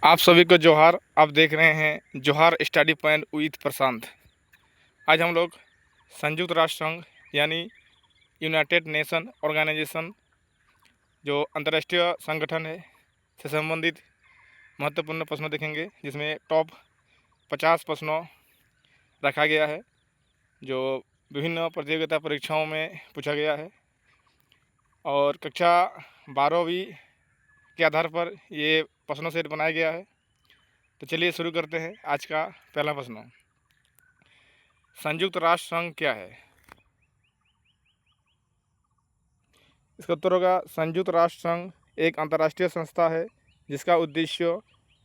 आप सभी को जोहार। आप देख रहे हैं जोहार स्टडी पॉइंट विद प्रशांत। आज हम लोग संयुक्त राष्ट्र संघ यानी यूनाइटेड नेशन ऑर्गेनाइजेशन जो अंतर्राष्ट्रीय संगठन है से संबंधित महत्वपूर्ण प्रश्नों देखेंगे, जिसमें टॉप 50 प्रश्नों रखा गया है जो विभिन्न प्रतियोगिता परीक्षाओं में पूछा गया है और कक्षा 12वीं के आधार पर ये प्रश्नों सेट बनाया गया है। तो चलिए शुरू करते हैं। आज का पहला प्रश्न, संयुक्त राष्ट्र संघ क्या है? इसका उत्तर होगा संयुक्त राष्ट्र संघ एक अंतर्राष्ट्रीय संस्था है जिसका उद्देश्य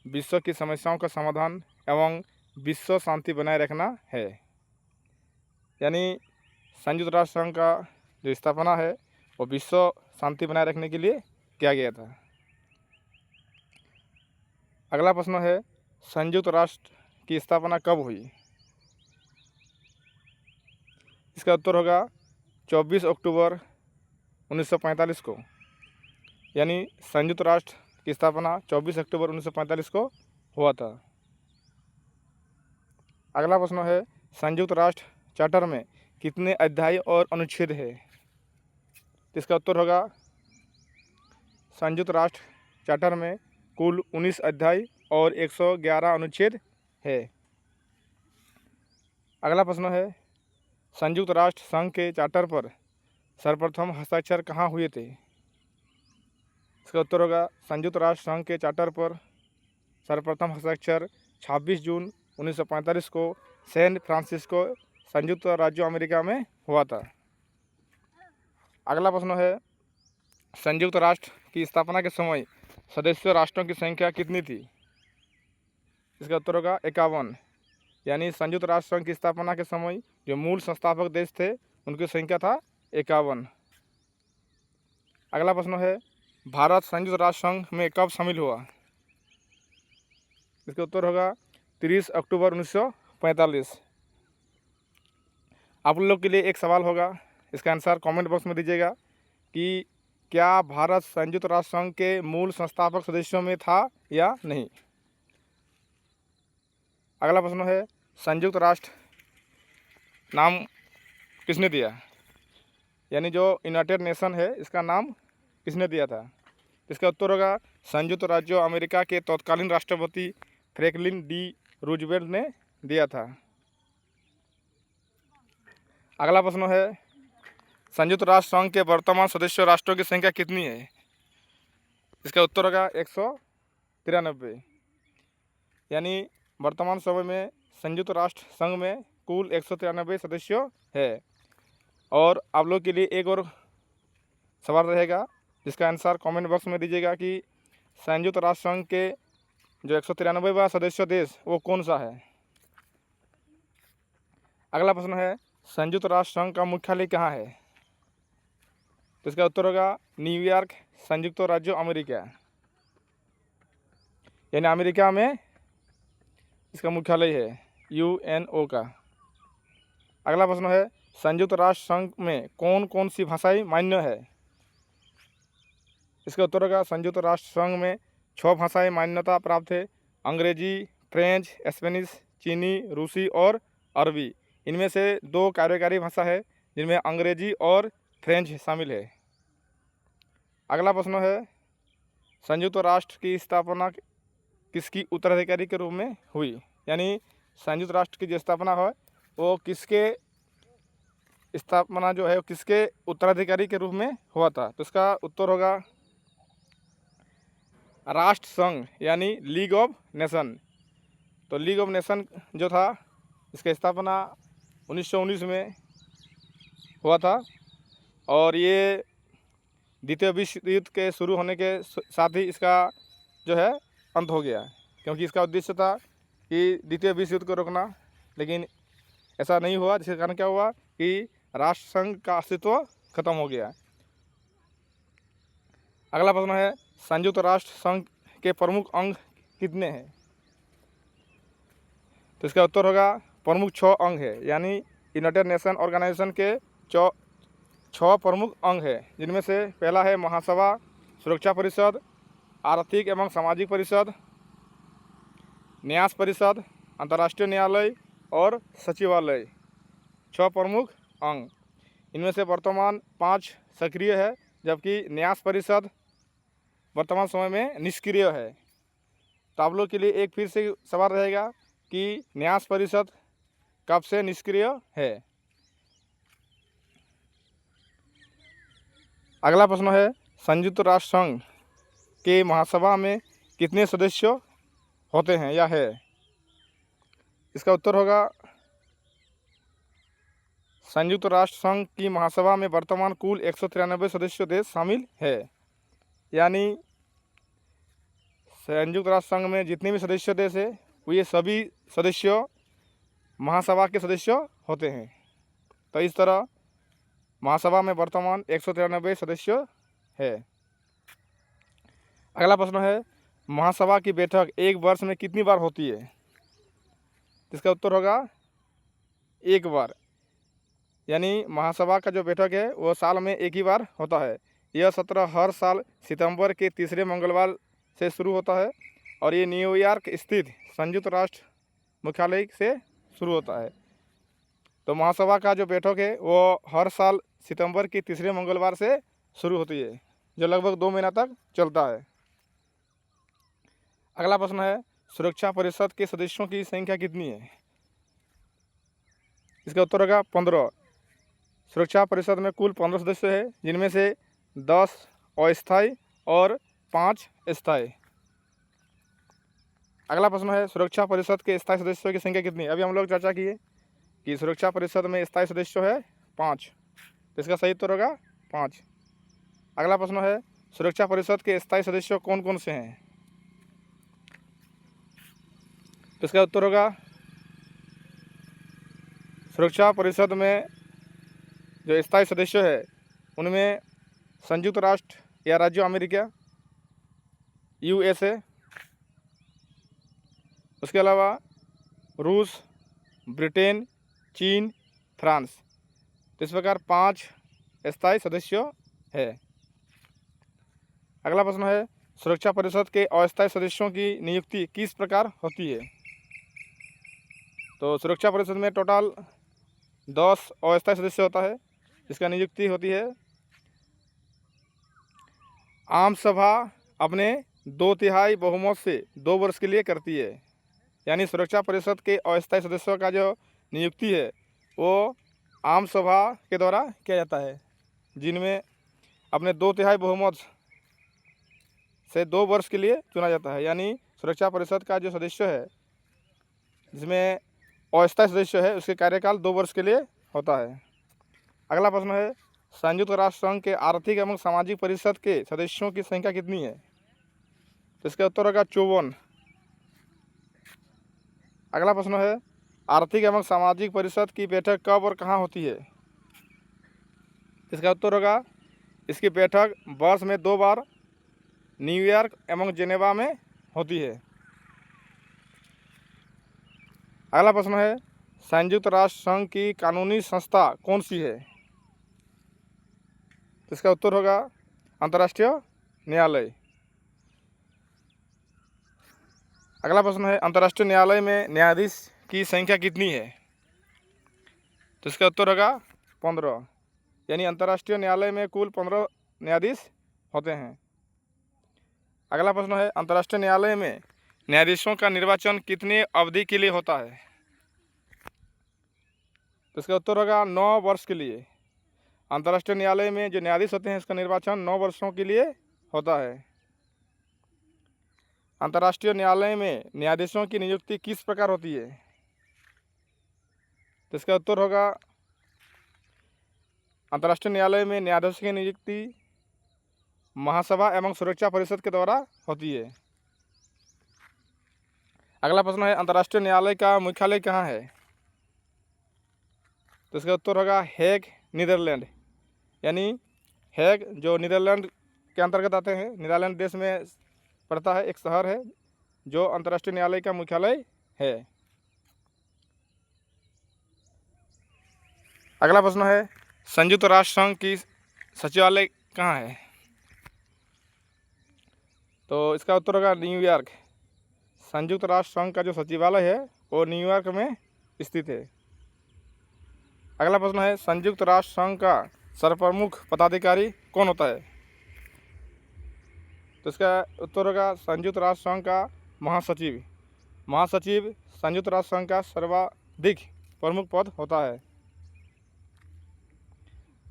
विश्व की समस्याओं का समाधान एवं विश्व शांति बनाए रखना है। यानी संयुक्त राष्ट्र संघ का जो स्थापना है वो विश्व शांति बनाए रखने के लिए किया गया था। अगला प्रश्न है, संयुक्त राष्ट्र की स्थापना कब हुई? इसका उत्तर होगा 24 अक्टूबर 1945 को। यानी संयुक्त राष्ट्र की स्थापना 24 अक्टूबर 1945 को हुआ था। अगला प्रश्न है, संयुक्त राष्ट्र चार्टर में कितने अध्याय और अनुच्छेद है? इसका उत्तर होगा संयुक्त राष्ट्र चार्टर में कुल 19 अध्याय और 111 अनुच्छेद है। अगला प्रश्न है, संयुक्त राष्ट्र संघ के चार्टर पर सर्वप्रथम हस्ताक्षर कहाँ हुए थे? इसका उत्तर होगा संयुक्त राष्ट्र संघ के चार्टर पर सर्वप्रथम हस्ताक्षर 26 जून 1945 को सैन फ्रांसिस्को, संयुक्त राज्य अमेरिका में हुआ था। अगला प्रश्न है, संयुक्त राष्ट्र की स्थापना के समय सदस्य राष्ट्रों की संख्या कितनी थी? इसका उत्तर होगा 51। यानी संयुक्त राष्ट्र संघ की स्थापना के समय जो मूल संस्थापक देश थे उनकी संख्या था 51। अगला प्रश्न है, भारत संयुक्त राष्ट्र संघ में कब शामिल हुआ? इसका उत्तर होगा 30 अक्टूबर 1945। आप लोग के लिए एक सवाल होगा, इसका आंसर कमेंट बॉक्स में दीजिएगा कि क्या भारत संयुक्त राष्ट्र संघ के मूल संस्थापक सदस्यों में था या नहीं। अगला प्रश्न है, संयुक्त राष्ट्र नाम किसने दिया? यानी जो यूनाइटेड नेशन है इसका नाम किसने दिया था? इसका उत्तर होगा संयुक्त राज्य अमेरिका के तत्कालीन राष्ट्रपति फ्रैंकलिन डी रूजवेल्ट ने दिया था। अगला प्रश्न है, संयुक्त राष्ट्र संघ के वर्तमान सदस्य राष्ट्रों की संख्या कितनी है? इसका उत्तर होगा 193। यानी वर्तमान समय में संयुक्त राष्ट्र संघ में कुल 193 सदस्य है। और आप लोग के लिए एक और सवाल रहेगा जिसका आंसर कमेंट बॉक्स में दीजिएगा कि संयुक्त राष्ट्र संघ के जो 193वां सदस्य देश वो कौन सा है। अगला प्रश्न है, संयुक्त राष्ट्र संघ का मुख्यालय कहाँ है? तो इसका उत्तर होगा न्यूयॉर्क, संयुक्त राज्य अमेरिका। यानी अमेरिका में इसका मुख्यालय है UNO का। अगला प्रश्न है, संयुक्त राष्ट्र संघ में कौन कौन सी भाषाएं मान्य है? इसका उत्तर होगा संयुक्त राष्ट्र संघ में 6 भाषाएं मान्यता प्राप्त है। अंग्रेजी, फ्रेंच, स्पेनिश, चीनी, रूसी और अरबी। इनमें से 2 कार्यकारी भाषा है जिनमें अंग्रेजी और फ्रेंच शामिल है। अगला प्रश्न है, संयुक्त राष्ट्र की स्थापना किसकी उत्तराधिकारी के रूप में हुई? यानी संयुक्त राष्ट्र की जो स्थापना है वो किसके स्थापना जो है किसके उत्तराधिकारी के रूप में हुआ था? तो इसका उत्तर होगा राष्ट्र संघ यानी लीग ऑफ नेशन। तो लीग ऑफ नेशन जो था इसका स्थापना 1919 में हुआ था और ये द्वितीय विश्व युद्ध के शुरू होने के साथ ही इसका जो है अंत हो गया, क्योंकि इसका उद्देश्य था कि द्वितीय विश्व युद्ध को रोकना, लेकिन ऐसा नहीं हुआ, जिसके कारण क्या हुआ कि राष्ट्र संघ का अस्तित्व खत्म हो गया। अगला प्रश्न है, संयुक्त राष्ट्र संघ के प्रमुख अंग कितने हैं? तो इसका उत्तर होगा प्रमुख 6 अंग है। यानी यूनाइटेड नेशन ऑर्गेनाइजेशन के 6 प्रमुख अंग है, जिनमें से पहला है महासभा, सुरक्षा परिषद, आर्थिक एवं सामाजिक परिषद, न्यास परिषद, अंतर्राष्ट्रीय न्यायालय और सचिवालय 6 प्रमुख अंग। इनमें से वर्तमान 5 सक्रिय है, जबकि न्यास परिषद वर्तमान समय में निष्क्रिय है। तो आप लोग के लिए एक फिर से सवाल रहेगा कि न्यास परिषद कब से निष्क्रिय है। अगला प्रश्न है, संयुक्त राष्ट्र संघ के महासभा में कितने सदस्य होते हैं या है? इसका उत्तर होगा, संयुक्त राष्ट्र संघ की महासभा में वर्तमान कुल 193 सदस्य देश शामिल है। यानी संयुक्त राष्ट्र संघ में जितने भी सदस्य देश है वो ये सभी सदस्य महासभा के सदस्य होते हैं। तो इस तरह महासभा में वर्तमान 193 सदस्य है। अगला प्रश्न है, महासभा की बैठक एक वर्ष में कितनी बार होती है? इसका उत्तर होगा, एक बार। यानी महासभा का जो बैठक है वो साल में एक ही बार होता है। यह सत्र हर साल सितंबर के तीसरे मंगलवार से शुरू होता है और ये न्यूयॉर्क स्थित संयुक्त राष्ट्र मुख्यालय से शुरू होता है। तो महासभा का जो बैठक है वो हर साल सितंबर के तीसरे मंगलवार से शुरू होती है, जो लगभग 2 महीना तक चलता है। अगला प्रश्न है, सुरक्षा परिषद के सदस्यों की संख्या कितनी है? इसका उत्तर होगा 15। सुरक्षा परिषद में कुल 15 सदस्य हैं, जिनमें से 10 अस्थायी और 5 स्थायी। अगला प्रश्न है, सुरक्षा परिषद के स्थायी सदस्यों की संख्या कितनी है? अभी हम लोग चर्चा किए कि सुरक्षा परिषद में स्थायी सदस्य है 5, तो इसका सही उत्तर होगा 5। अगला प्रश्न है, सुरक्षा परिषद के स्थायी सदस्य कौन कौन से हैं? तो इसका उत्तर होगा, सुरक्षा परिषद में जो स्थायी सदस्य है उनमें संयुक्त राष्ट्र या राज्य अमेरिका, USA, उसके अलावा रूस, ब्रिटेन, चीन, फ्रांस। तो इस प्रकार 5 स्थायी सदस्य है। अगला प्रश्न है, सुरक्षा परिषद के अस्थायी सदस्यों की नियुक्ति किस प्रकार होती है? तो सुरक्षा परिषद में टोटल 10 अस्थायी सदस्य होता है, जिसका नियुक्ति होती है आम सभा अपने 2/3 बहुमत से 2 वर्ष के लिए करती है। यानी सुरक्षा परिषद के अस्थायी सदस्यों का जो नियुक्ति है वो आम सभा के द्वारा किया जाता है, जिनमें अपने 2/3 बहुमत से 2 वर्ष के लिए चुना जाता है। यानी सुरक्षा परिषद का जो सदस्य है, जिसमें अस्थायी सदस्य है, उसके कार्यकाल 2 वर्ष के लिए होता है। अगला प्रश्न है, संयुक्त राष्ट्र संघ के आर्थिक एवं सामाजिक परिषद के सदस्यों की संख्या कितनी है? तो इसका उत्तर होगा 54। अगला प्रश्न है, आर्थिक एवं सामाजिक परिषद की बैठक कब और कहाँ होती है? इसका उत्तर होगा, इसकी बैठक वर्ष में 2 बार न्यूयॉर्क एवं जेनेवा में होती है। अगला प्रश्न है, संयुक्त राष्ट्र संघ की कानूनी संस्था कौन सी है? तो इसका उत्तर होगा, अंतर्राष्ट्रीय न्यायालय। अगला प्रश्न है, अंतर्राष्ट्रीय न्यायालय में न्यायाधीश की संख्या कितनी है? तो इसका उत्तर होगा 15। यानी अंतर्राष्ट्रीय न्यायालय में कुल 15 न्यायाधीश होते हैं। अगला प्रश्न है, अंतर्राष्ट्रीय न्यायालय में न्यायाधीशों का निर्वाचन कितने अवधि के लिए होता है? तो इसका उत्तर होगा 9 वर्ष के लिए। अंतर्राष्ट्रीय न्यायालय में जो न्यायाधीश होते हैं, इसका निर्वाचन 9 वर्षों के लिए होता है। अंतर्राष्ट्रीय न्यायालय में न्यायाधीशों की नियुक्ति किस प्रकार होती है? तो इसका उत्तर होगा, अंतर्राष्ट्रीय न्यायालय में न्यायाधीश की नियुक्ति महासभा एवं सुरक्षा परिषद के द्वारा होती है। अगला प्रश्न है, अंतर्राष्ट्रीय न्यायालय का मुख्यालय कहाँ है? तो इसका उत्तर होगा हेग, नीदरलैंड। यानी हेग जो नीदरलैंड के अंतर्गत आते हैं, नीदरलैंड देश में पड़ता है, एक शहर है जो अंतर्राष्ट्रीय न्यायालय का मुख्यालय है। अगला प्रश्न है, संयुक्त राष्ट्र संघ की सचिवालय कहाँ है? तो इसका उत्तर होगा न्यूयॉर्क। संयुक्त राष्ट्र संघ का जो सचिवालय है वो न्यूयॉर्क में स्थित है। अगला प्रश्न है, संयुक्त राष्ट्र संघ का सर्वप्रमुख पदाधिकारी कौन होता है? तो इसका उत्तर होगा संयुक्त राष्ट्र संघ का महासचिव। महासचिव संयुक्त राष्ट्र संघ का सर्वाधिक प्रमुख पद होता है।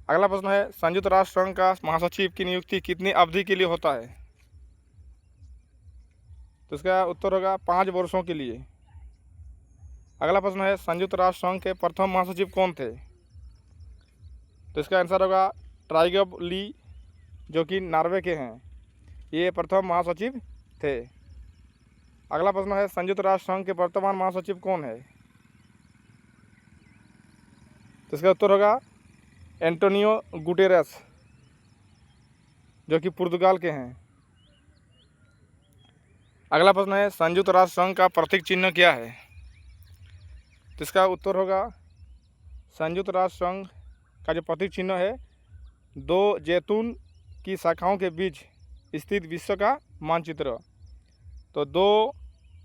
अगला प्रश्न है, संयुक्त राष्ट्र संघ का महासचिव की नियुक्ति कितनी अवधि के लिए होता है? तो इसका उत्तर होगा 5 वर्षों के लिए। अगला प्रश्न है, संयुक्त राष्ट्र संघ के प्रथम महासचिव कौन थे? तो इसका आंसर होगा ट्राइगब ली, जो कि नॉर्वे के हैं। ये प्रथम महासचिव थे। अगला प्रश्न है, संयुक्त राष्ट्र संघ के वर्तमान महासचिव कौन है? तो इसका उत्तर होगा एंटोनियो गुटेरेस, जो कि पुर्तगाल के हैं। अगला प्रश्न है, संयुक्त राष्ट्र संघ का प्रतीक चिन्ह क्या है? तो इसका उत्तर होगा संयुक्त राष्ट्र संघ का जो प्रतीक चिन्ह है 2 जैतून की शाखाओं के बीच स्थित विश्व का मानचित्र। तो 2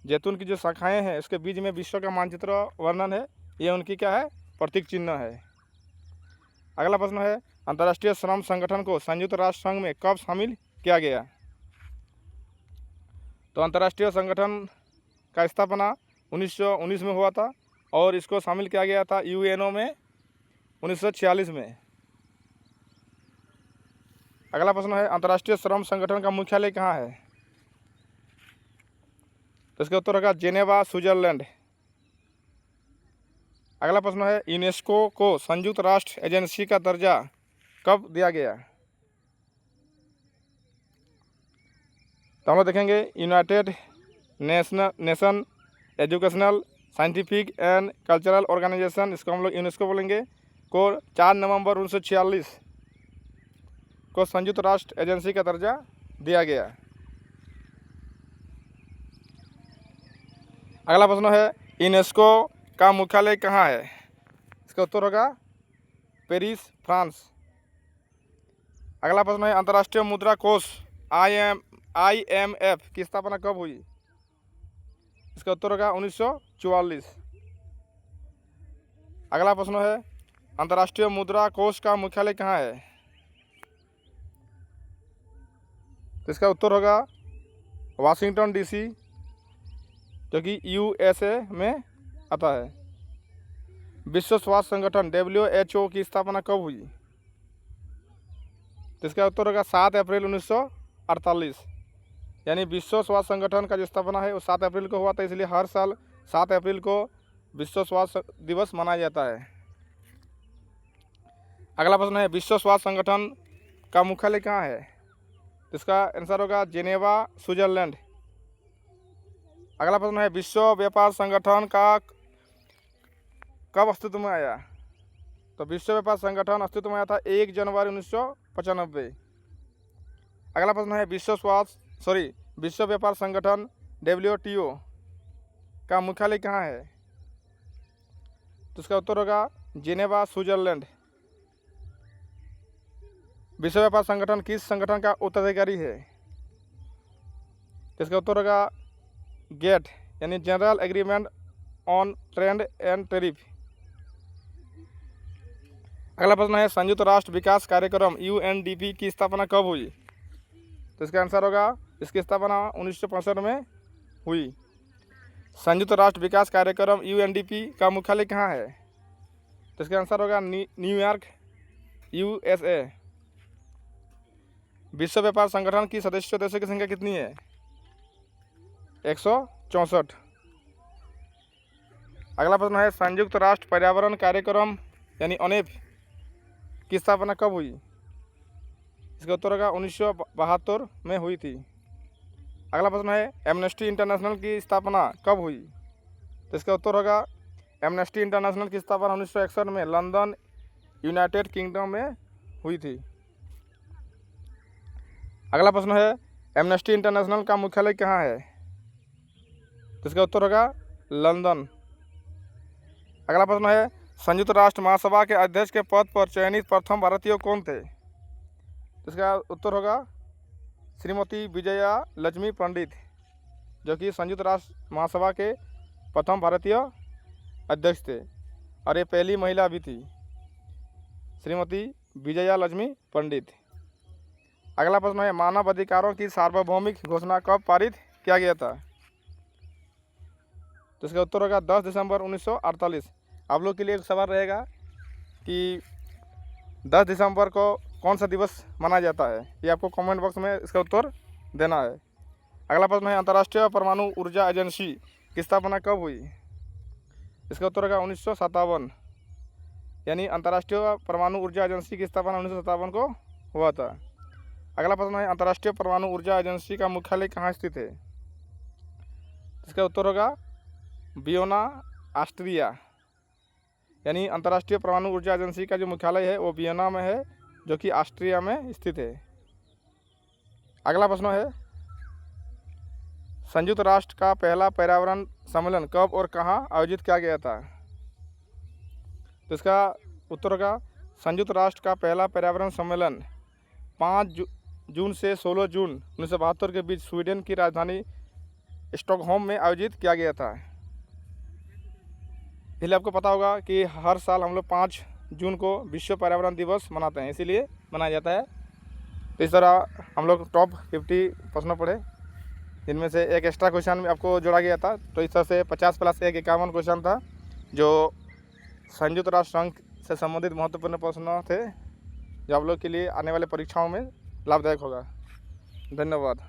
जैतून की जो शाखाएं हैं उसके बीच में विश्व का मानचित्र वर्णन है, ये उनकी क्या है? प्रतीक चिन्ह है। अगला प्रश्न है, अंतर्राष्ट्रीय श्रम संगठन को संयुक्त राष्ट्र संघ में कब शामिल किया गया? तो अंतर्राष्ट्रीय संगठन का स्थापना 1919 में हुआ था और इसको शामिल किया गया था यूएनओ में 1946 में। अगला प्रश्न है, अंतर्राष्ट्रीय श्रम संगठन का मुख्यालय कहाँ है? तो इसका उत्तर होगा जेनेवा, स्विट्जरलैंड। अगला प्रश्न है, यूनेस्को को संयुक्त राष्ट्र एजेंसी का दर्जा कब दिया गया? तो हम लोग देखेंगे United Nation Educational Scientific and Cultural Organization, इसको हम लोग यूनेस्को बोलेंगे, को 4 नवंबर 1946 को संयुक्त राष्ट्र एजेंसी का दर्जा दिया गया। अगला प्रश्न है, यूनेस्को का मुख्यालय कहाँ है? इसका उत्तर होगा पेरिस, फ्रांस। अगला प्रश्न है, अंतर्राष्ट्रीय मुद्रा कोष IMF की स्थापना कब हुई? इसका उत्तर होगा 1944। अगला प्रश्न है, अंतर्राष्ट्रीय मुद्रा कोष का मुख्यालय कहाँ है? तो इसका उत्तर होगा वाशिंगटन DC, जो कि USA में आता है। विश्व स्वास्थ्य संगठन WHO की स्थापना कब हुई? तो इसका उत्तर होगा 7 अप्रैल 1948। यानी विश्व स्वास्थ्य संगठन का जो स्थापना है वो 7 अप्रैल को हुआ था, इसलिए हर साल 7 अप्रैल को विश्व स्वास्थ्य दिवस मनाया जाता है। अगला प्रश्न है, विश्व स्वास्थ्य संगठन का मुख्यालय कहाँ है? तो इसका आंसर होगा जेनेवा, स्विट्जरलैंड। अगला प्रश्न है, विश्व व्यापार संगठन का कब अस्तित्व में आया? तो विश्व व्यापार संगठन अस्तित्व में आया था 1 जनवरी 1995। अगला प्रश्न है, विश्व व्यापार संगठन WTO का मुख्यालय कहाँ है? तो इसका उत्तर होगा जेनेवा, स्विट्जरलैंड। विश्व व्यापार संगठन किस संगठन का उत्तराधिकारी है? तो इसका उत्तर होगा गेट, यानी general agreement on trade and tariff. अगला प्रश्न है, संयुक्त राष्ट्र विकास कार्यक्रम UNDP की स्थापना कब हुई? तो इसका आंसर होगा इसकी स्थापना 1965 में हुई। संयुक्त राष्ट्र विकास कार्यक्रम UNDP का मुख्यालय कहाँ है? तो इसका आंसर होगा न्यूयॉर्क, USA। विश्व व्यापार संगठन की सदस्य देशों की संख्या कितनी है? 164। अगला प्रश्न है, संयुक्त राष्ट्र पर्यावरण कार्यक्रम यानी UNEP की स्थापना कब हुई? इसका उत्तर होगा 1972 में हुई थी। अगला प्रश्न है, एमनेस्टी इंटरनेशनल की स्थापना कब हुई? तो इसका उत्तर होगा एमनेस्टी इंटरनेशनल की स्थापना 1961 में लंदन, यूनाइटेड किंगडम में हुई थी। अगला प्रश्न है, एमनेस्टी इंटरनेशनल का मुख्यालय कहाँ है? तो इसका उत्तर होगा लंदन। अगला प्रश्न है, संयुक्त राष्ट्र महासभा के अध्यक्ष के पद पर चयनित प्रथम भारतीय कौन थे? तो इसका उत्तर होगा श्रीमती विजया लक्ष्मी पंडित। जो कि संयुक्त राष्ट्र महासभा के प्रथम भारतीय अध्यक्ष थे और ये पहली महिला भी थी, श्रीमती विजया लक्ष्मी पंडित। अगला प्रश्न है, मानव अधिकारों की सार्वभौमिक घोषणा कब पारित किया गया था? तो इसका उत्तर होगा 10 दिसंबर 1948। आप लोग के लिए एक सवाल रहेगा कि 10 दिसंबर को कौन सा दिवस मनाया जाता है, ये आपको कमेंट बॉक्स में इसका उत्तर देना है। अगला प्रश्न है, अंतर्राष्ट्रीय परमाणु ऊर्जा एजेंसी की स्थापना कब हुई? इसका उत्तर होगा 1957, यानी अंतर्राष्ट्रीय परमाणु ऊर्जा एजेंसी की स्थापना 1957 को हुआ था। अगला प्रश्न है, अंतर्राष्ट्रीय परमाणु ऊर्जा एजेंसी का मुख्यालय कहाँ स्थित है? इसका उत्तर होगा वियना, ऑस्ट्रिया, यानी अंतर्राष्ट्रीय परमाणु ऊर्जा एजेंसी का जो मुख्यालय है वो वियना में है, जो कि ऑस्ट्रिया में स्थित है। अगला प्रश्न है, संयुक्त राष्ट्र का पहला पर्यावरण सम्मेलन कब और कहाँ आयोजित किया गया था? तो इसका उत्तर होगा संयुक्त राष्ट्र का पहला पर्यावरण सम्मेलन 5 जून से 16 जून 1972 के बीच स्वीडन की राजधानी स्टॉकहोम में आयोजित किया गया था। इसलिए आपको पता होगा कि हर साल हम लोग 5 जून को विश्व पर्यावरण दिवस मनाते हैं, इसीलिए मनाया जाता है। तो इस तरह हम लोग टॉप 50 प्रश्न पढ़े, जिनमें से एक एक्स्ट्रा क्वेश्चन आपको जोड़ा गया था। तो इस तरह से 50 + 1 51 क्वेश्चन था, जो संयुक्त राष्ट्र संघ से संबंधित महत्वपूर्ण प्रश्न थे, जो आप लोग के लिए आने वाले परीक्षाओं में लाभदायक होगा। धन्यवाद।